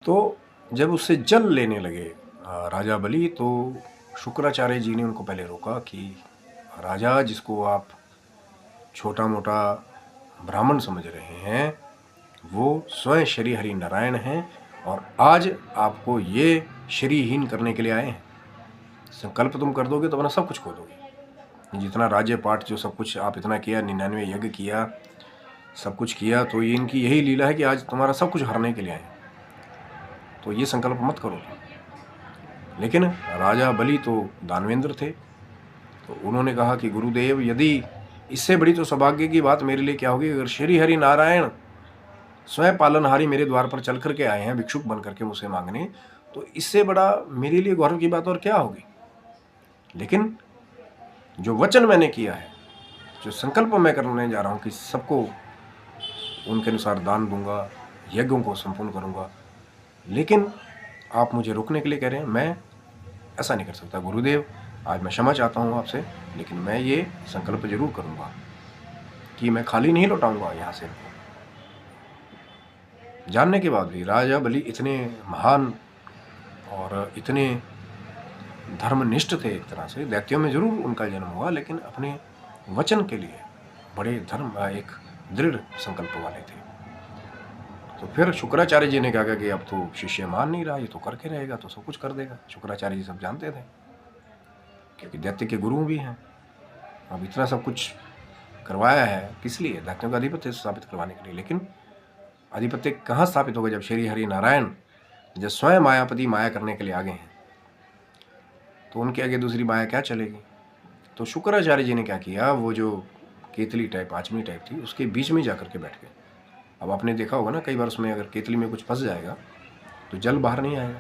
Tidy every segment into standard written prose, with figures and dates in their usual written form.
तो जब उससे जल लेने लगे राजा बलि, तो शुक्राचार्य जी ने उनको पहले रोका कि राजा, जिसको आप छोटा मोटा ब्राह्मण समझ रहे हैं, वो स्वयं श्री हरि नारायण हैं और आज आपको ये श्रीहीन करने के लिए आए हैं। संकल्प तुम कर दोगे तो अपना सब कुछ खो दोगे। जितना राज्य पाठ जो सब कुछ आप इतना किया, 99 यज्ञ किया, सब कुछ किया, तो ये इनकी यही लीला है कि आज तुम्हारा सब कुछ हरने के लिए आए। तो ये संकल्प मत करो तुम। लेकिन राजा बलि तो दानवेंद्र थे, तो उन्होंने कहा कि गुरुदेव, यदि इससे बड़ी तो सौभाग्य की बात मेरे लिए क्या होगी अगर श्री हरि नारायण स्वयं पालनहारी मेरे द्वार पर चल करके आए हैं भिक्षुक बन करके मुझसे मांगने, तो इससे बड़ा मेरे लिए गौरव की बात और क्या होगी। लेकिन जो वचन मैंने किया है, जो संकल्प मैं करने जा रहा हूं कि सबको उनके अनुसार दान दूंगा, यज्ञों को संपूर्ण करूंगा, लेकिन आप मुझे रोकने के लिए कह रहे हैं, मैं ऐसा नहीं कर सकता। गुरुदेव, आज मैं क्षमा चाहता हूं आपसे, लेकिन मैं ये संकल्प जरूर करूंगा कि मैं खाली नहीं लौटाऊंगा यहां से। जानने के बाद भी राजा बलि इतने महान और इतने धर्मनिष्ठ थे, एक तरह से दैत्यों में जरूर उनका जन्म हुआ, लेकिन अपने वचन के लिए बड़े एक दृढ़ संकल्प वाले थे। तो फिर शुक्राचार्य जी ने कहा कि अब तो शिष्य मान नहीं रहा, ये तो करके रहेगा तो सब कुछ कर देगा। शुक्राचार्य जी सब जानते थे, क्योंकि दैत्य के गुरु भी हैं। अब इतना सब कुछ करवाया है किस लिए? दैत्यों का आधिपत्य स्थापित करवाने के लिए। लेकिन आधिपत्य कहाँ स्थापित होगा जब श्री हरि नारायण जब स्वयं मायापति माया करने के लिए आगे हैं, तो उनके आगे दूसरी माया क्या चलेगी। तो शुक्राचार्य जी ने क्या किया, वो जो केतली टाइप, आचमी टाइप थी, उसके बीच में जाकर के बैठ गए। अब आपने देखा होगा ना, कई बार उसमें अगर केतली में कुछ फंस जाएगा तो जल बाहर नहीं आएगा।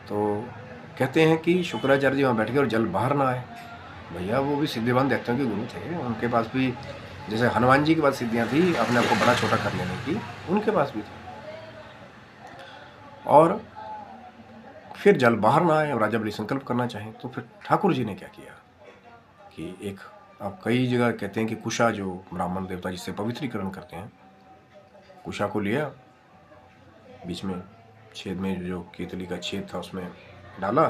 तो कहते हैं कि शुक्राचार्य जी वहाँ बैठ गए और जल बाहर ना आए। भैया, वो भी सिद्धिवान दैत्यों के गुरु थे, उनके पास भी जैसे हनुमान जी के पास सिद्धियाँ थी अपने आप को बड़ा छोटा कर लेने की, उनके पास भी थी। और फिर जल बाहर ना आए और राजा बलि संकल्प करना चाहें, तो फिर ठाकुर जी ने क्या किया कि एक, आप कई जगह कहते हैं कि कुशा, जो ब्राह्मण देवता जिससे पवित्रीकरण करते हैं, कुशा को लिया, बीच में छेद में जो केतली का छेद था उसमें डाला।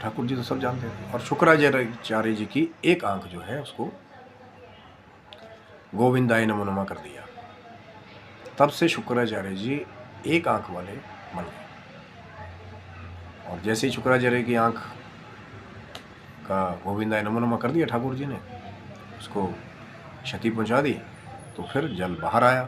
ठाकुर जी तो सब जानते थे। और शुक्राचार्य जी की एक आंख जो है उसको गोविंदाय नमो नमः कर दिया। तब से शुक्राचार्य जी एक आंख वाले बन गए। और जैसे ही शुक्राचार्य की आंख का गोविंदाय नमो नमः कर दिया ठाकुर जी ने, उसको क्षति पहुंचा दी, तो फिर जल बाहर आया।